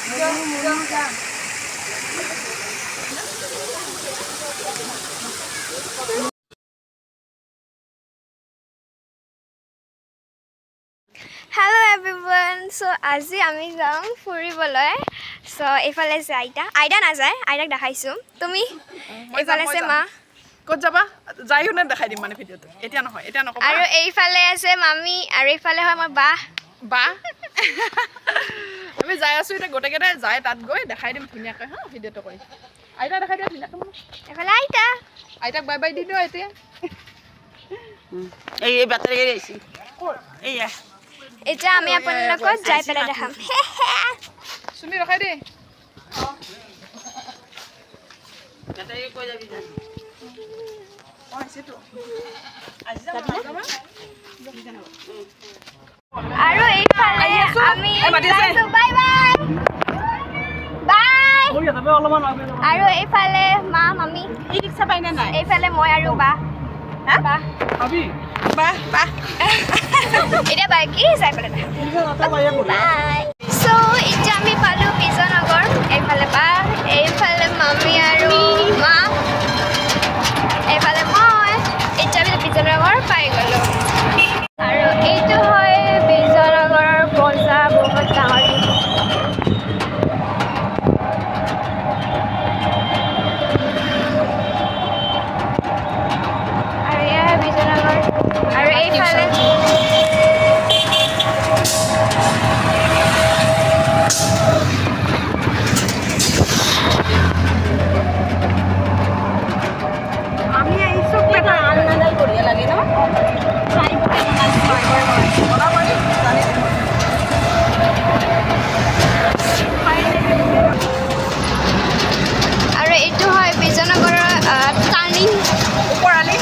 Hello everyone. So আজি আমি যাম ফুৰিবলৈ. So এইফালে আছে আইতা নাযায়, আইতাক দেখাইছো। তুমি এইফালে আছে মা। ক'ত যাবা? যাইও না দেখাই দিম মানে ভিডিঅ'টো। এতিয়া নহয়, এতিয়া নকবা। আৰু এইফালে আছে মামি আৰু এইফালে হয় মই বা। আমি যাই আছো এতিয়া গোটেইকেইটা যাই তাত গৈ দেখাই দিম ধুনীয়াকৈ হা ভিডিঅ'টো কৰি। আইতা দেখাই দিয়া ধুনীয়াকৈ। এইফালে আইতাক বাই বাই দি দিও এতিয়া। এই বেটাৰী গাড়ী আহিছে। এইয়া এতিয়া আমি আপোনালোকক যাই পেলাই দেখাম। চুমি ৰখাই দে। বেটাৰী কৈ যাবি না। আৰু এইফালে আমি বাই আৰু এইফালে মা মামি এই ৰিক্সা পাইনে নাই? এইফালে মই আৰু বা এতিয়া বাই কি যাই পেলাই বাই। চ' এতিয়া আমি পালোঁ বিজয়নগৰ। এইফালে বা, এইফালে মামি আৰু মা, এইফালে মই। এতিয়া আমি বিজয়নগৰ পাই গ'লোঁ। আৰু এইটো হয় বিজয়নগৰৰ বজাৰ, বহুত ডাঙৰ। আৰু এয়া বিজয়নগৰ আৰু এইফালে আমি আহিছো এটা আলনাডাল বঢ়িয়া লাগে ন? আৰু এইটো হয় বিজয়নগৰৰ টাৰ্ণিং ওপৰালি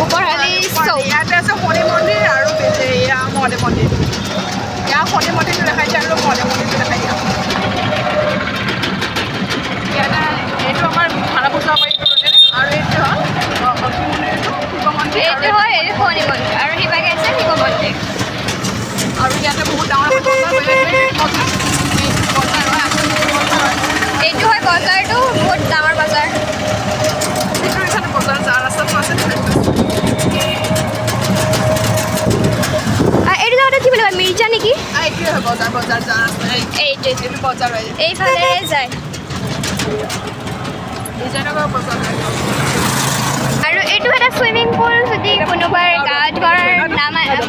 ওপৰহালি চৌক। ইয়াতে আছে শনি মন্দিৰ আৰু এয়া মহাদেৱ মন্দিৰ। ইয়াৰ শনি মন্দিৰটো দেখাই দিয়া আৰু মহাদেৱ মন্দিৰটো দেখাই দিয়া। ইয়াতে এইটো আমাৰ ভাড়া পূজা কৰি আৰু এইটো হ'ল লক্ষ্মী মন্দিৰটো শিৱ মন্দিৰ। এইটো হয় শনি মন্দিৰ আৰু সিভাগে আছে শিৱ মন্দিৰ। আৰু ইয়াতে বহুত ডাঙৰ এইটো হয় বজাৰটো, বহুত ডাঙৰ বজাৰ। এইটো এখানে বজাৰ যাৰ ৰাস্তাটো আছে। এইটো জেগাটো কি বুলি কয়, মিৰ্জা নেকি? এইটোৱে হয় বজাৰ যাৰ ৰাস্তা। এইটো বজাৰ হয়। এইফালে যায় বিজয়নগৰ বজাৰ হয়। আৰু এইটো এটা চুইমিং পুল। যদি কোনোবাৰ গা ধোৱাৰ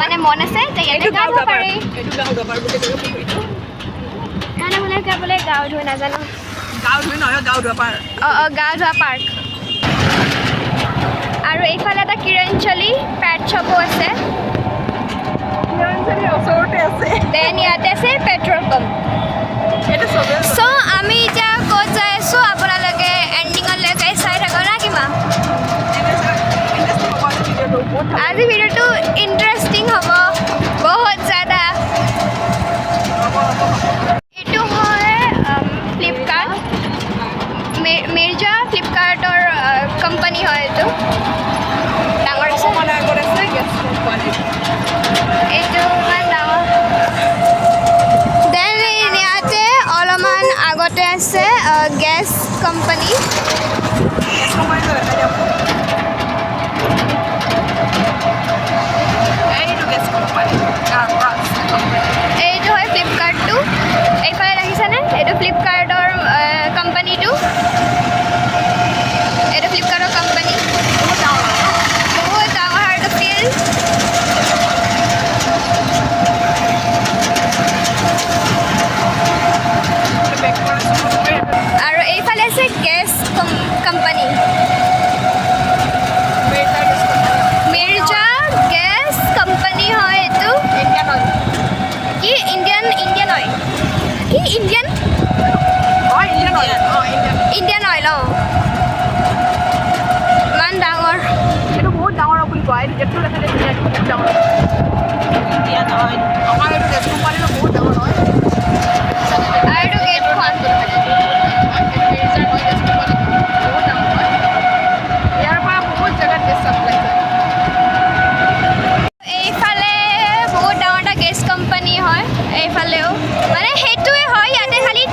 মানে মন আছে তে ইয়াতে গা ধুব পাৰি। এইটো গাঁও গাবাৰ বুলি কয় পুখুৰীটো। নহ'লে বোলে গাও ধুই নাজানো। গাঁও ধুই নহয় গাঁও ধোৱা গা ধোৱা পাৰ্ক। আৰু এইফালে এটা কিৰণচলী পেট শ্বপো আছে। ওচৰতে আছে। দেন ইয়াতে আছে পেট্ৰল পাম্প। এইটো চবে চ' আমি এতিয়া ক'ত যাই আছোঁ আপোনালোকে এণ্ডিঙলৈকে চাই থাকক না কিমান। আজি ভিডিঅ'টো ইণ্টাৰেষ্টিং হ'ব বহুত জ্যাদা। এইটো হয় ফ্লিপকাৰ্ট, মিৰ্জা ফ্লিপকাৰ্টৰ কোম্পানী হয়। এইটো ডাঙৰ আছে, এইটো ইমান ডাঙৰ। দেন ইয়াতে অলপমান আগতে আছে গেছ কোম্পানী। এইটো হয় ফ্লিপকাৰ্টটো। এইফালে দেখিছেনে? এইটো ফ্লিপকাৰ্টৰ কোম্পানীটো। এইটো ফ্লিপকাৰ্টৰ কোম্পানী, বহুত ডাঙৰ এইটো ফিল্ড। আৰু এইফালে আছে gas company, Mirza gas company হয় এইটো। কি ইণ্ডিয়ান অইল? কি ইণ্ডিয়ান অইল? ইমান ডাঙৰ। এইটো বহুত ডাঙৰ বুলি কয়। গেটটো দেখাই দিয়ে বহুত ডাঙৰ। আমাৰ এইটো গেছ কোম্পানীটো বহুত ডাঙৰ হয়। আৰু এইটো গেটখন। ইয়াৰ পৰা বহুত জেগাত গেছ চাপ্লাই কৰে। এইফালে বহুত ডাঙৰ এটা গেছ কোম্পানী হয়। এইফালেও মানে সেইটোৱে হয়, ইয়াতে খালি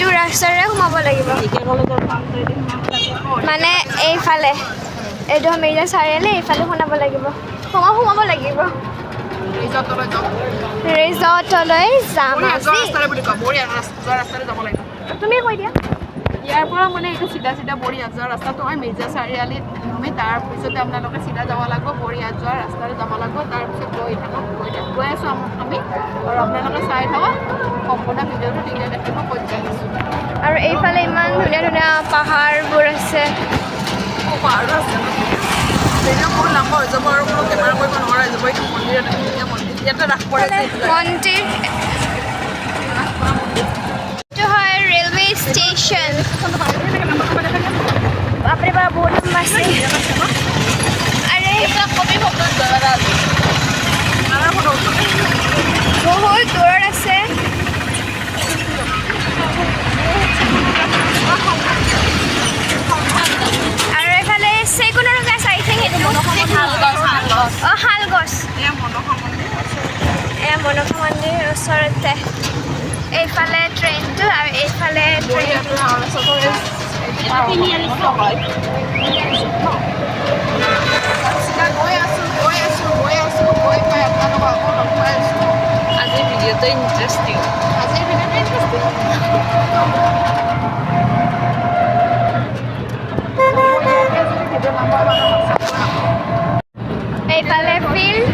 এইটো ৰাস্তাৰে সোমাব লাগিব মানে এইফালে এইটো মিৰ্জা চাৰিআলি এইফালে সোমাব লাগিব সোমাব লাগিব ৰিজৰ্টলৈ যাম আজি তুমি কৈ দিয়া ইয়াৰ পৰা মানে এইটো চিধা চিধা বৰিয়াত যোৱা ৰাস্তাটো হয় মিৰ্জা চাৰিআলিত আমি তাৰপিছতে আপোনালোকে চিধা যাব লাগিব বৰিয়াত যোৱা ৰাস্তাৰে যাব লাগিব তাৰপিছত গৈ থাকক গৈ আছোঁ আমি আৰু আপোনালোকে চাই থাকক সম্পূৰ্ণ ভিডিঅ'টো তেতিয়া দেখিব ক'ত যাই আছোঁ আৰু এইফালে ইমান ধুনীয়া ধুনীয়া পাহাৰবোৰ আছে পাহাৰো আছে ভিডিঅ' বহুত লম্বা হৈ যাব আৰু কোনো কেমেৰা কৰিব নোৱাৰা হৈ যাব এইটো মন্দিৰ এটা ধুনীয়া মন্দিৰ ইয়াতে ৰাস পৰে মন্দিৰ এইটো হয় ৰেলৱে ষ্টেচন বাপৰে বাপ বহুত লম্বা আছে আৰে বহুত দূৰত আছে আৰু এইফালে চেগুনৰ গছ আই থিংক সেইটো অঁ শালগছ এয়া মনসা মন্দিৰ ওচৰতে এইফালে ট্ৰেইনটো আৰু এইফালে ট্ৰেইনটো আজিৰ ভিডিঅ'টো ইণ্টাৰেষ্টিং এইফালে ফিল্ড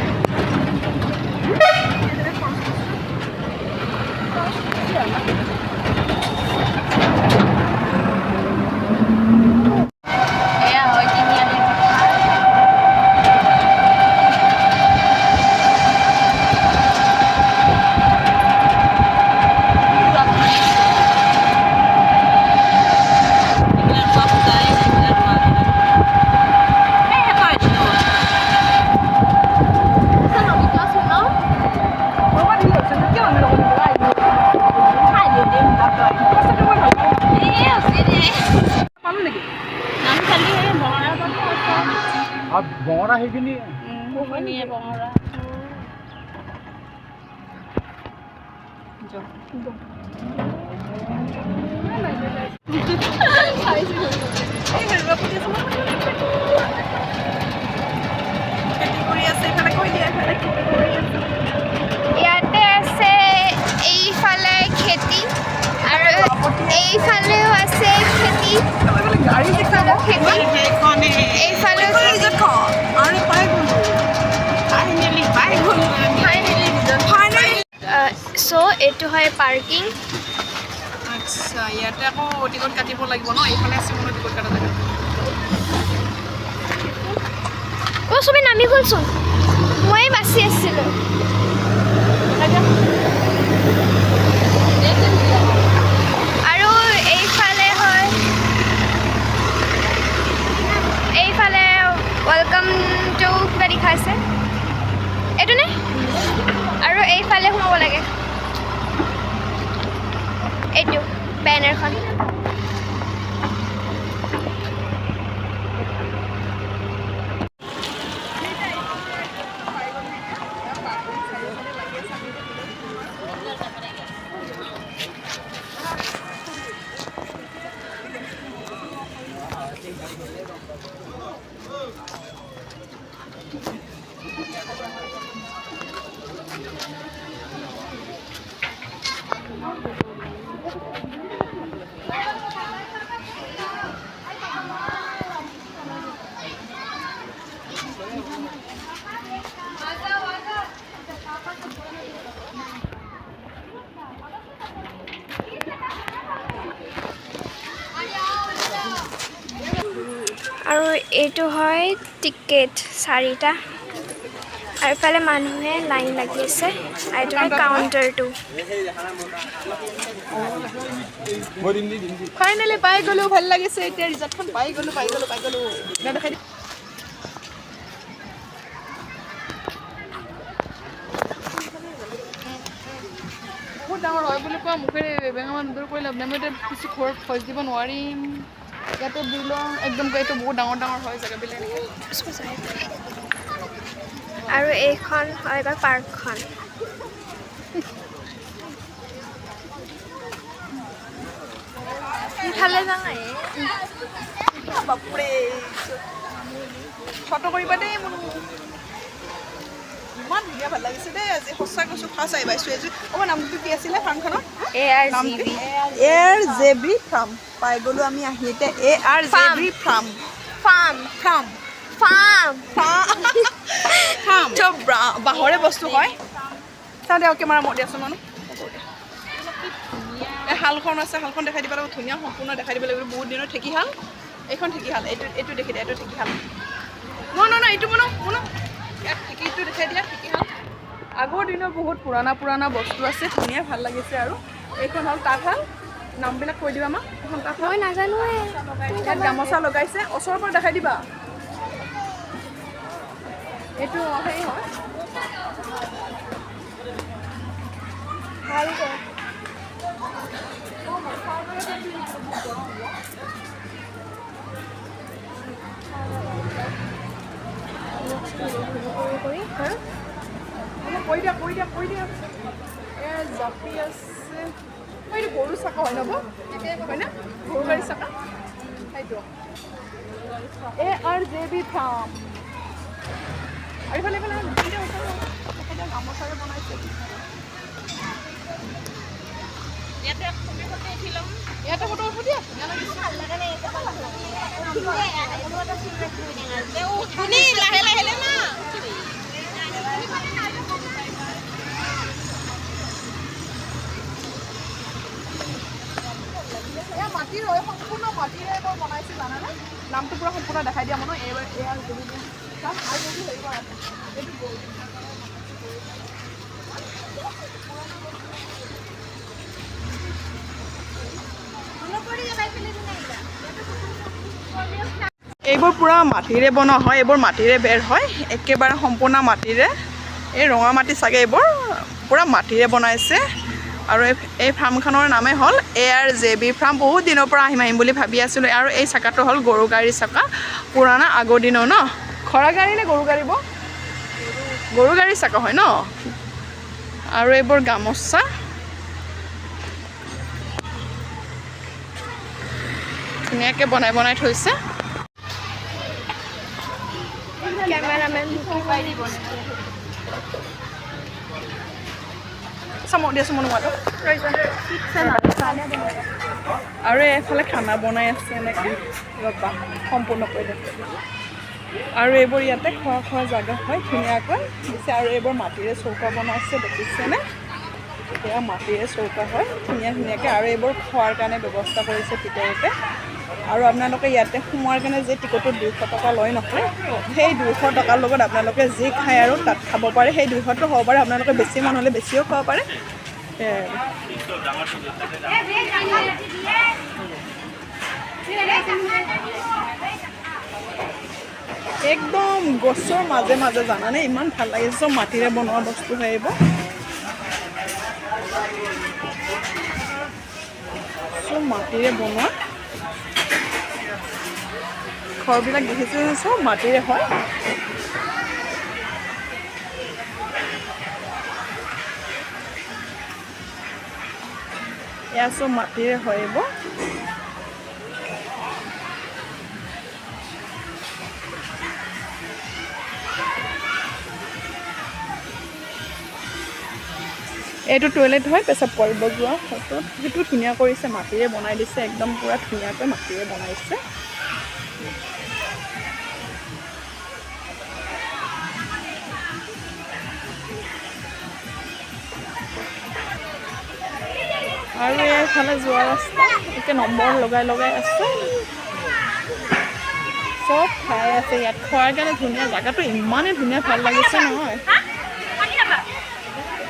বঙৰা সেইখিনি বঙৰা ইয়াতে আছে এইফালে খেতি আৰু এইফালেও আছে খেতি এইফালেও চ' এইটো হয় পাৰ্কিং আচ্ছা ইয়াতে আকৌ টিকট কাটিব লাগিব ন এইফালে আছে মোৰ টিকট কাটা জেগা অ' চবেই নামি গ'লচোন মই বাচি আছিলোঁ আৰু এইফালে হয় এইফালে ৱেলকাম টু কিবা লিখা আছে এইটো নে আৰু এইফালে সোমাব লাগে এইটো বেনাৰখন আৰু এইটো হয় টিকেট 4টা আৰু ইফালে মানুহে লাইন লাগি আছে আৰু এইটো হয় কাউণ্টাৰটো ফাইনেলি পাই গ'লো ভাল লাগিছে এতিয়া ৰিজৰ্টখন পাই গ'লো দেখাই বহুত ডাঙৰ হয় বুলি কোৱা মুখেৰে বেঙামান দূৰ কৰি লাভ নাই মই এতিয়া কিছু ঘৰত খৰচ দিব নোৱাৰিম ইয়াতে দিলোঁ একদম এইটো বহুত ডাঙৰ হয় জেগাবিলাক আৰু এইখন হয় গ'ল পাৰ্কখন ইফালে যাওঁ বাপৰে ফটো কৰিবা দেই মোৰ ইমান ধুনীয়া ভাল লাগিছে দেই আজি সঁচা কৈছোঁ ফাৰ্ষ্ট আহি পাইছোঁ এযোৰ নামটো কি আছিলে ফাৰ্মখনৰ ARJB ফাৰ্ম পাই গ'লোঁ আমি আহি এতিয়া ARJB ফাৰ্ম চব বাঁহৰে বস্তু হয় চাওঁ দে কেমেৰা মই দিয়াচোন মানুহ এই শালখন আছে শালখন দেখাই দিব লাগিব ধুনীয়া সম্পূৰ্ণ দেখাই দিব লাগিব বহুত দিনৰ ঢেঁকীশাল এইখন ঢেঁকীশাল এইটো দেখি দিয়া এইটো ঢেঁকীশাল নহয় এইটো মনো ইয়াত ঢেঁকীটো দেখাই দিয়া ঢেঁকীশাল আগৰ দিনৰ বহুত পুৰণা বস্তু আছে ধুনীয়া ভাল লাগিছে আৰু এইখন হ'ল তাঁতশাল নামবিলাক কৈ দিবা আমাক এখন তাঁতশাল মই নাজানো ইয়াত গামোচা লগাইছে ওচৰৰ পৰা দেখাই দিবা এইটো হেৰি হয় ভাল কৈ দিয়া জাপি আছে এইটো গৰু চাকা হয় নব হয় না গৰু গাড়ী চাকা সেইটো ARJB ফাৰ্ম আৰু ইফালে গামোচাৰে বনাইছে ইয়াতে ফটো উঠো দিয়া ধুনীয়া লাগিছে মাটিৰ সম্পূৰ্ণ মাটিৰে এইবোৰ বনাইছে জানানে নামটো পুৰা সম্পূৰ্ণ দেখাই দিয়া মানুহ এইবোৰ পুৰা মাটিৰে বনোৱা হয় এইবোৰ মাটিৰে বেৰ হয় একেবাৰে সম্পূৰ্ণ মাটিৰে এই ৰঙা মাটি চাগে এইবোৰ পুৰা মাটিৰে বনাইছে আৰু এই ফাৰ্মখনৰ নামে হ'ল ARJB ফাৰ্ম বহুত দিনৰ পৰা আহিম বুলি ভাবি আছিলোঁ আৰু এই চাকাটো হ'ল গৰু গাড়ী চাকা পুৰণা আগৰ দিনৰ ন খৰা গাড়ী নে গৰু গাড়ী গৰু গাড়ী চাকা হয় ন আৰু এইবোৰ গামোচা ধুনীয়াকৈ বনাই থৈছে কেমেৰামেন চামো দিয়াচোন মনোমাটো আৰু এফালে খানা বনাই আছে এনেকৈ ৰ'বা সম্পূৰ্ণ কৰি দিছে আৰু এইবোৰ ইয়াতে খোৱা জেগা হয় ধুনীয়াকৈ দিছে আৰু এইবোৰ মাটিৰে চৌকা বনাইছে দেখিছেনে এয়া মাটিৰে চৌকা হয় ধুনীয়াকৈ আৰু এইবোৰ খোৱাৰ কাৰণে ব্যৱস্থা কৰিছে ভিতৰতে আৰু আপোনালোকে ইয়াতে সোমোৱাৰ কাৰণে যে টিকটত 200 টকা লয় নহয় সেই 200 টকাৰ লগত আপোনালোকে যি খায় আৰু তাত খাব পাৰে সেই 200টো হ'ব পাৰে আপোনালোকে বেছি মানুহ হ'লে বেছিও খাব পাৰে একদম গছৰ মাজে জানানে ইমান ভাল লাগিছে চব মাটিৰে বনোৱা বস্তু হয় এইবোৰ চব মাটিৰে বনোৱা ঘৰবিলাক দেখিছোঁ চব মাটিৰে হয় এয়া চব মাটিৰে হয় এইবোৰ এইটো টয়লেট হয় পেচাব কৰিব যোৱা হয়তো সেইটো ধুনীয়া কৰিছে মাটিৰে বনাই দিছে একদম পুৰা ধুনীয়াকৈ মাটিৰে বনাইছে আৰু এইফালে যোৱা ৰাস্তা একে নম্বৰ লগাই আছে চব ঠাই আছে ইয়াত খোৱাৰ কাৰণে ধুনীয়া জেগাটো ইমানেই ধুনীয়া ভাল লাগিছে নহয়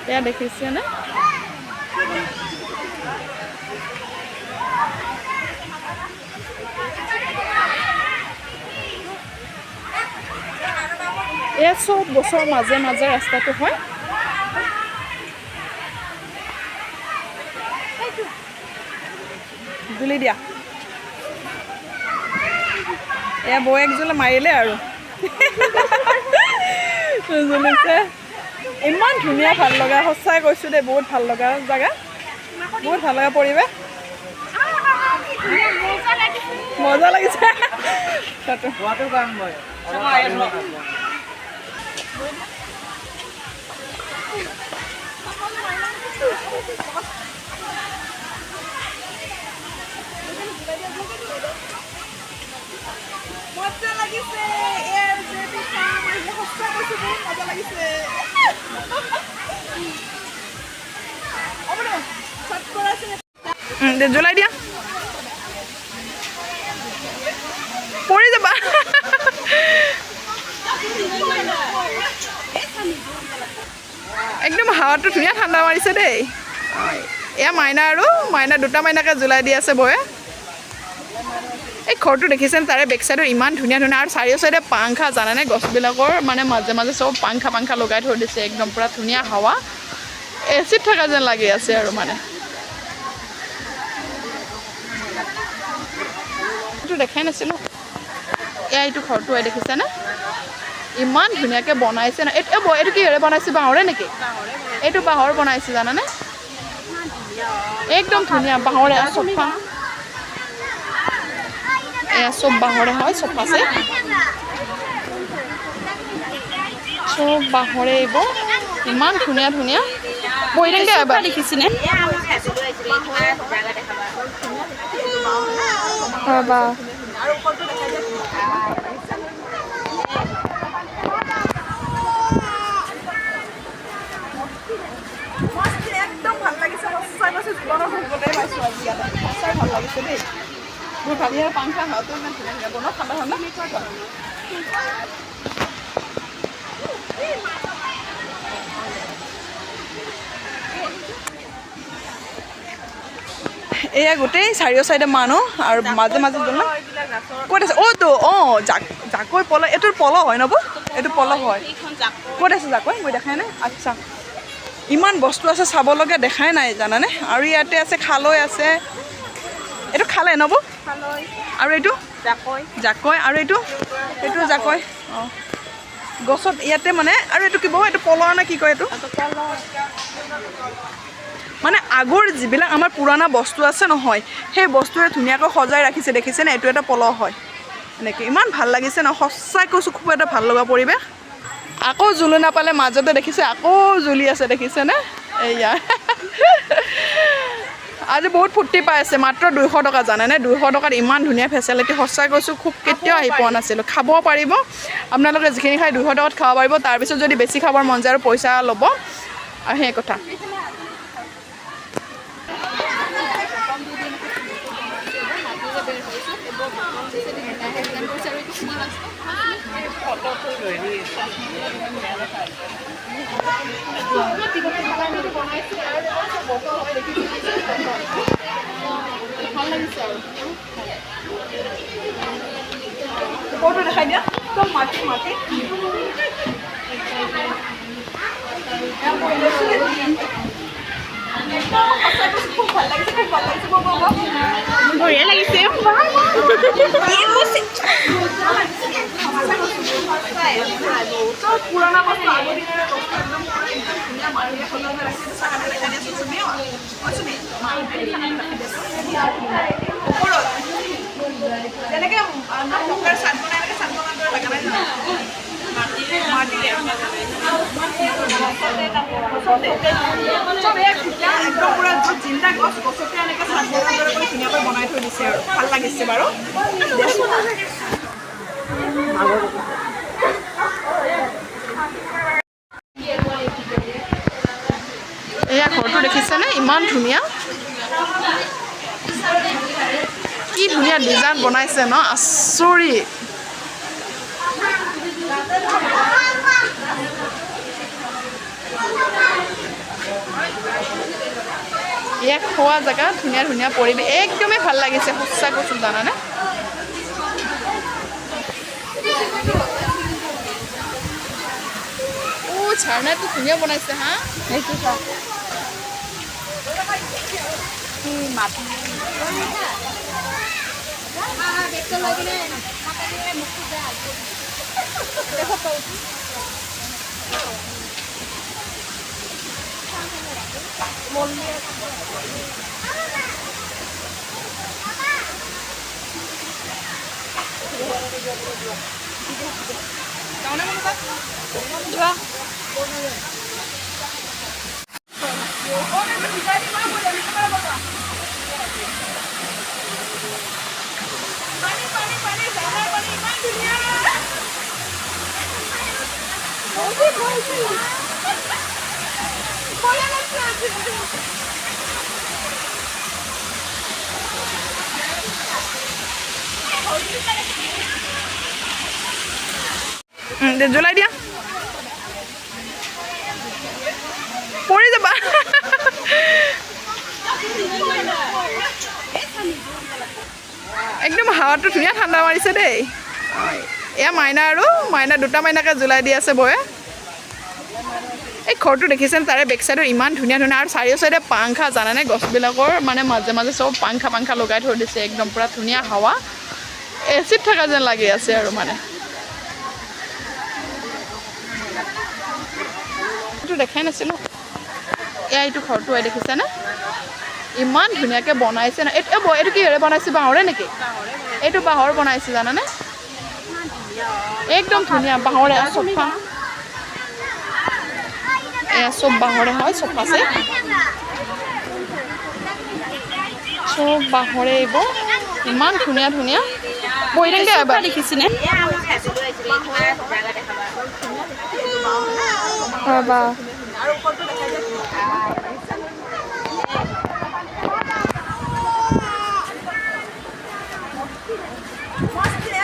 এয়া দেখিছেনে এয়া চব গছৰ মাজে ৰাস্তাটো হয় জুলি দিয়া এয়া বৌ একজোলে মাৰিলে আৰু জুলিছে ইমান ধুনীয়া ভাল লগা সঁচাই কৈছোঁ দেই বহুত ভাল লগা জেগা বহুত ভাল লগা পৰিৱেশ মজা লাগিছে খোৱাটো কাম মই মজা লাগিছে এর যে পিঠা মই হস্তা কৈছো বহুত মজা লাগিছে অবনে সব করাছে জ্বলাই দিয়া পড়ে যাবা একদম হাৱাটো ধুনীয়া ঠাণ্ডা মাৰিছে দেই এয়া মাইনা আৰু মাইনা দুটা মাইনাকে জ্বলাই দি আছে বয়ে এই ঘৰটো দেখিছেনে তাৰে বেক চাইডত ইমান ধুনীয়া ধুনীয়া আৰু চাৰিও চাইডে পাংখা জানানে গছবিলাকৰ মানে মাজে মাজে চব পাংখা লগাই থৈ দিছে একদম পুৰা ধুনীয়া হাৱা এচিত থকা যেন লাগি আছে আৰু মানে এইটো দেখাই নাছিলোঁ এয়া এইটো ঘৰটো দেখিছেনে ইমান ধুনীয়াকৈ বনাইছে না এইটো কিহেৰে বনাইছে বাঁহৰে নেকি এইটো বাঁহৰ বনাইছে জানানে একদম ধুনীয়া বাঁহৰে চফা এয়া চব বাঁহৰে হয় চফা আছে চব বাঁহৰে এইবোৰ ইমান ধুনীয়া ধুনীয়া বহি থাকে এবাৰ দেখিছেনে বা একদম ভাল লাগিছে সঁচাই কৈছোঁ জীৱনত ঘূৰিবলৈ পাইছোঁ আজি ইয়াতে সঁচাই ভাল লাগিছে দেই মোৰ ভাবি পাংখা হাৱাটো ইমান ধুনীয়া ধুনীয়া বনোৱা ঠাণ্ডা ঠাণ্ডা এয়া গোটেই চাৰিও চাইডে মানুহ আৰু মাজে মাজে ক'ত আছে অ'তো জাকৈ পল এইটোৰ পল হয় নব এইটো পল হয় ক'ত আছে জাকৈ মই দেখাই নাই আচ্ছা ইমান বস্তু আছে চাবলগীয়া দেখাই নাই জানানে আৰু ইয়াতে আছে খালৈ আছে এইটো খালে নব আৰু এইটো জাকৈ আৰু এইটো জাকৈ অঁ গছত ইয়াতে মানে আৰু এইটো কি এইটো পলৰ নে কি কয় এইটো মানে আগৰ যিবিলাক আমাৰ পুৰণা বস্তু আছে নহয় সেই বস্তুৰে ধুনীয়াকৈ সজাই ৰাখিছে দেখিছেনে এইটো এটা পল হয় এনেকৈ ইমান ভাল লাগিছে ন সঁচাই কৈছোঁ খুব এটা ভাল লগা পৰিৱেশ আকৌ জুলি নাপালে মাজতে দেখিছে আকৌ জুলি আছে দেখিছেনে এয়া আজি বহুত ফূৰ্তি পাই আছে মাত্ৰ 200 টকা জানেনে 200 টকাত ইমান ধুনীয়া ফেচিলিটি সঁচাই কৈছোঁ খুব কেতিয়াও আহি পোৱা নাছিলোঁ খাব পাৰিব আপোনালোকে যিখিনি খাই 200 টকাত খাব পাৰিব তাৰপিছত যদি বেছি খাবৰ মন যায় আৰু পইচা ল'ব আৰু সেই কথা ফটো দেখাই দিয়া একদম মাটি মাটি খুব ভাল লাগিছে বঢ়িয়া লাগিছে পুৰণা বস্তু আগৰ দিনৰে বস্তু একদম ধুনীয়া মানুহে সজাই ৰাখিছে চাহানে দেখা দিয়া চুমি ওপৰত যেনেকৈ মকাৰ চাট বনাই এনেকৈ চাট বনাই দৰে লগা নাই মাটিৰে একদম পুৰা য'ত জিন্দা গছতে এনেকৈ চাট বনাই দৰে কৰি ধুনীয়াকৈ বনাই থৈ দিছে আৰু ভাল লাগিছে বাৰু এয়া ঘৰটো দেখিছেনে ইমান ধুনীয়া কি ধুনীয়া ডিজাইন বনাইছে ন আচৰিত ইয়াক খোৱা জেগা ধুনীয়া ধুনীয়া পৰিৱেশ একদমেই ভাল লাগিছে সঁচা কৈছোঁ জানানে ঝাৰণাটো ধুনীয়া বনাইছে হা সেইটো চাওক মাটি যোৱা জ্বলাই দিয়া পৰি যাবা একদম হাৱাটো ধুনীয়া ঠাণ্ডা মাৰিছে দেই এয়া মাইনা আৰু মাইনা দুটা মাইনাকে জ্বলাই দি আছে বয়ে এই ঘৰটো দেখিছেনে তাৰে বেক চাইডত ইমান ধুনীয়া ধুনীয়া আৰু চাৰিও চাইডে পাংখা জানানে গছবিলাকৰ মানে মাজে মাজে চব পাংখা লগাই থৈ দিছে একদম পুৰা ধুনীয়া হাৱা এচিত থকা যেন লাগি আছে আৰু মানে এইটো দেখাই নাছিলোঁ এয়া এইটো ঘৰটো দেখিছেনে ইমান ধুনীয়াকৈ বনাইছে না এইটো কিহেৰে বনাইছে বাঁহৰে নেকি এইটো বাঁহৰ বনাইছে জানানে একদম ধুনীয়া বাঁহৰে চোফা এয়া চব বাঁহৰে হয় চোফা আছে চব বাঁহৰে এইবোৰ ইমান ধুনীয়া ধুনীয়া বহি থাকে এবাৰ দেখিছেনে ৰবা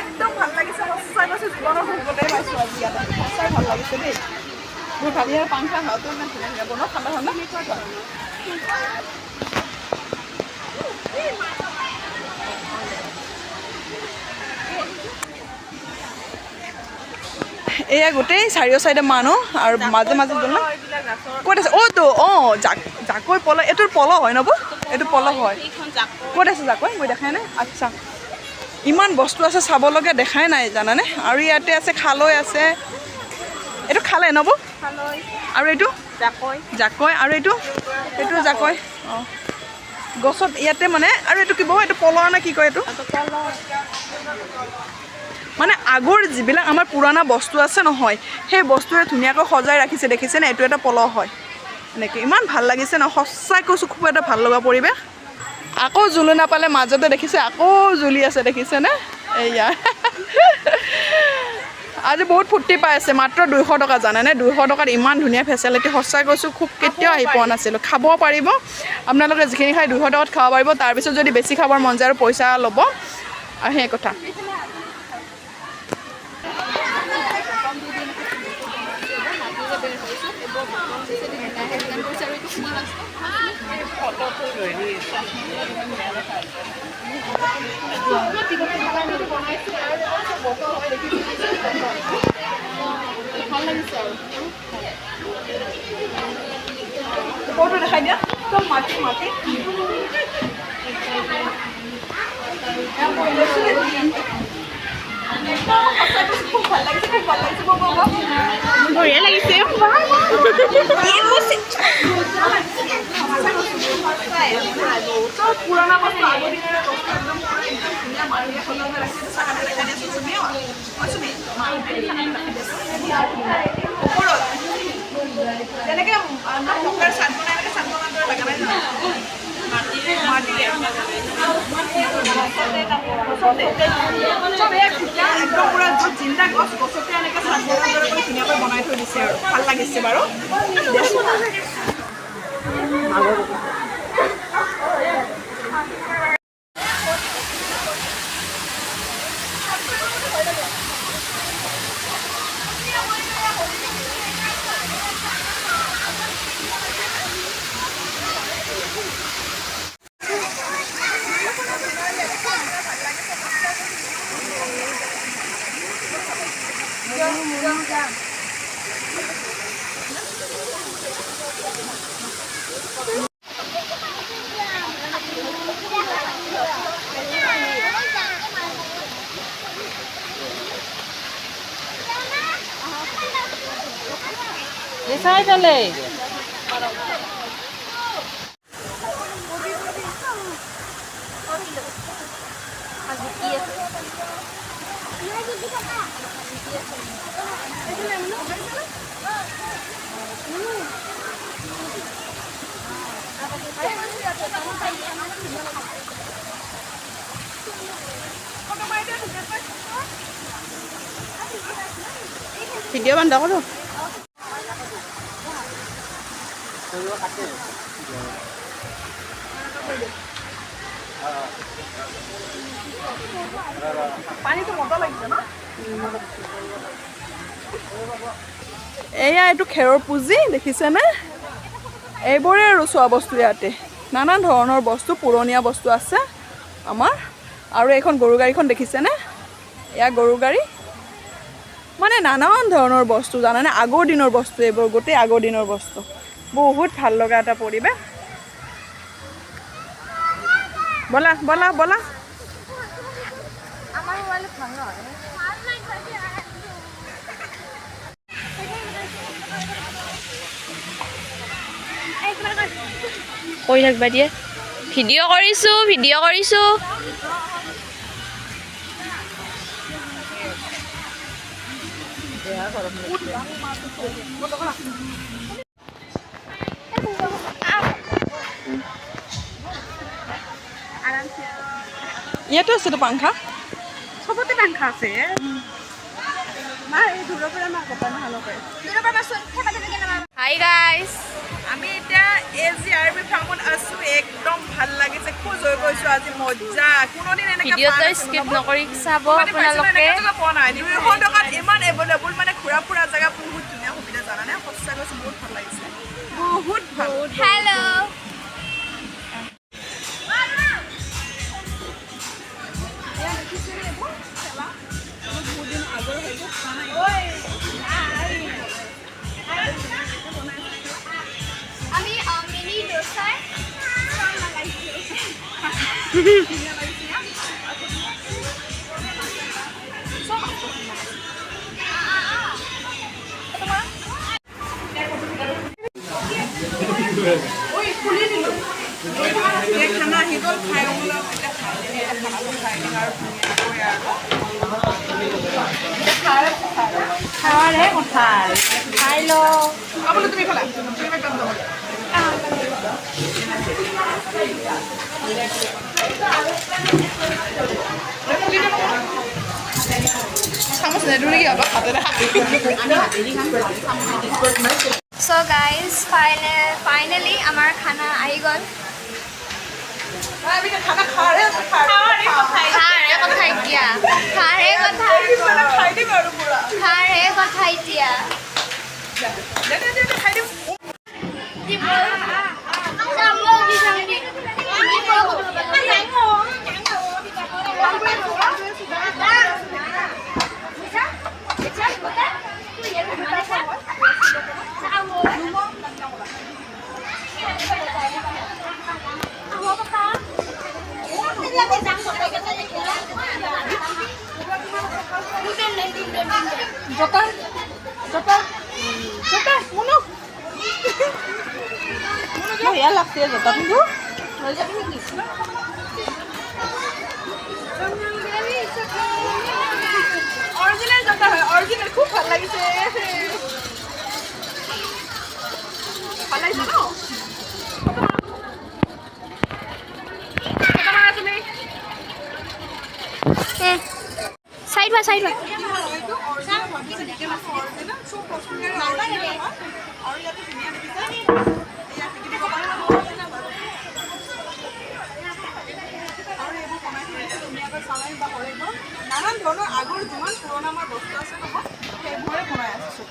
একদম ভাল লাগিছে সঁচাই কৈছোঁ জীৱনত ঘূৰিবলৈ পাইছোঁ আজি ইয়াতে সঁচাই ভাল লাগিছে দেই মোৰ ভাবি পাংখা হাৱাটো ইমান ধুনীয়া ধুনীয়া বনোৱা ঠাণ্ডা ঠাণ্ডা এয়া গোটেই চাৰিও চাইডে মানুহ আৰু মাজে মাজে ক'ত আছে অ'তো জাকৈ পল এইটোৰ পল হয় নব এইটো পল হয় ক'ত আছে জাকৈ মই দেখাই নাই আচ্ছা ইমান বস্তু আছে চাবলগীয়া দেখাই নাই জানানে আৰু ইয়াতে আছে খালৈ আছে এইটো খালে নব আৰু এইটো জাকৈ আৰু এইটো জাকৈ অঁ গছত ইয়াতে মানে আৰু এইটো কি এইটো পল নে কি কয় এইটো মানে আগৰ যিবিলাক আমাৰ পুৰণা বস্তু আছে নহয় সেই বস্তুৰে ধুনীয়াকৈ সজাই ৰাখিছে দেখিছেনে এইটো এটা পল হয় এনেকৈ ইমান ভাল লাগিছে ন সঁচাই কৈছোঁ খুব এটা ভাল লগা পৰিৱেশ আকৌ জুলু নাপালে মাজতে দেখিছে আকৌ জুলি আছে দেখিছেনে এয়া আজি বহুত ফূৰ্তি পাই আছে মাত্ৰ 200 টকা জানেনে 200 টকাত ইমান ধুনীয়া ফেচিলিটি সঁচাই কৈছোঁ খুব কেতিয়াও আহি পোৱা নাছিলোঁ খাব পাৰিব আপোনালোকে যিখিনি খাই 200 টকাত খাব পাৰিব তাৰপিছত যদি বেছি খাবৰ মন যায় আৰু পইচা ল'ব আৰু সেই কথা ফটো দেখাই দিয়া চব মাটি মাটি খুব ভাল লাগিছে বঢ়িয়া লাগিছে পুৰণা বস্তু আগৰ দিনৰে বস্তু একদম ধুনীয়া মানুহে সলনি ৰাখিছে চাকানে দেখা দিয়া চুচুমি ওপৰত যেনেকৈ পকাৰ চাট বনাই এনেকৈ চাট বনাই লগা নাই মাটিৰে একদম পুৰা জিন্দা গছতে এনেকৈ চাট বনাই ধুনীয়াকৈ বনাই থৈ দিছে আৰু ভাল লাগিছে বাৰু Sai dale. ভিডিঅ' বন্ধ কৰোঁ পানীটো মজা লাগিছে ন এয়া এইটো খেৰৰ পুঁজি দেখিছেনে এইবোৰে আৰু চোৱা বস্তু ইয়াতে নানান ধৰণৰ বস্তু পুৰণীয়া বস্তু আছে আমাৰ আৰু এইখন গৰু গাড়ীখন দেখিছেনে এয়া গৰু গাড়ী মানে নানান ধৰণৰ বস্তু জানানে আগৰ দিনৰ বস্তু এইবোৰ গোটেই আগৰ দিনৰ বস্তু বহুত ভাল লগা এটা পৰিৱেশ বলা বলা বলা কৈ থাকিবা দিয়ে ভিডিঅ' কৰিছোঁ ইয়াতো আছেতো পাংখা চবতে পাংখা আছে মা এই দূৰৰ পৰা মা কথা নহ'লে হাই গাইজ আমি এতিয়া AGRB ফাৰ্মত আছো একদম ভাল লাগিছে খুব জয় গৈছো আজি মজা কোনোদিন এনেকা ভিডিঅ'টো স্কিপ নকৰি চাব আপোনালোকে পোৱা নাই 200 টকাত ইমান এভেইলেবল মানে ঘূৰা ফুৰা জায়গা বহুত ধুনীয়া সুবিধা জানানে সঁচা কৈছো বহুত ভাল লাগিছে বহুত ভাল হেল্ল' আমি মিনি দোসাৰ খানা হিদল খাই ওলা এটা খাই খাৱাৰহে কথা খাই ল আপুনি তুমি খালা তুমি একদম দাও চামচ নেদু নেকি আকৌ হাতেৰে So guys, finally আমাৰ খানা আহি গ'ল আমি খানা খাৰে খাৰে কথা এতিয়া খাৰে কথা খাই দিম আৰু পুৰা খাৰে কথা এতিয়া খাই দিম জতা জতা জতা মনো মনো ইয়া লাগছে জতা পিন্ধু লৈ যাবি নেকি অৰিজিনাল জতা হয় অৰিজিনাল খুব ভাল লাগিছে ভাল লাগিছে ন সাইড বা নানান ধৰণৰ আগৰ যিমান পুৰণা আমাৰ বস্তু আছে নহয় সেইবোৰে বনাই আছে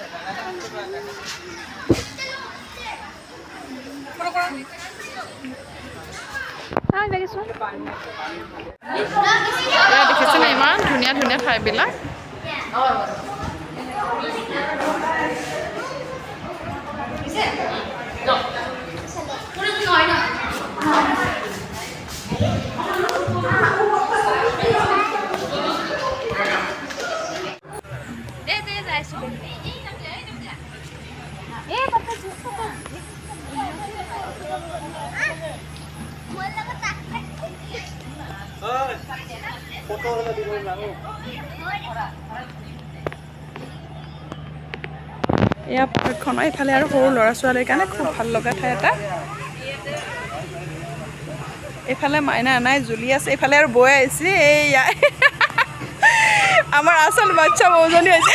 দেখিছেনে ইমান ধুনীয়া ধুনীয়া ঠাইবিলাক এয়া পাৰ্কখন এইফালে আৰু সৰু ল'ৰা ছোৱালীৰ কাৰণে খুব ভাল লগা ঠাই এটা এইফালে মাইনা নাই জুলি আছে এইফালে আৰু বৈ আহিছে এইয়া আমাৰ আচল বাচ্চা বৌজনী হৈছে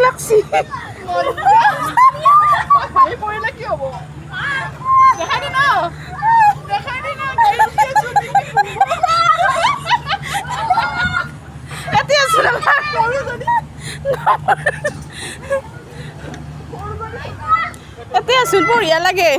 লাগছি পৰিলে কি হ'ব দেখাই দি ন দেখাই দি ন এতিয়া আছিলে এতিয়া আছোন বঢ়িয়া লাগে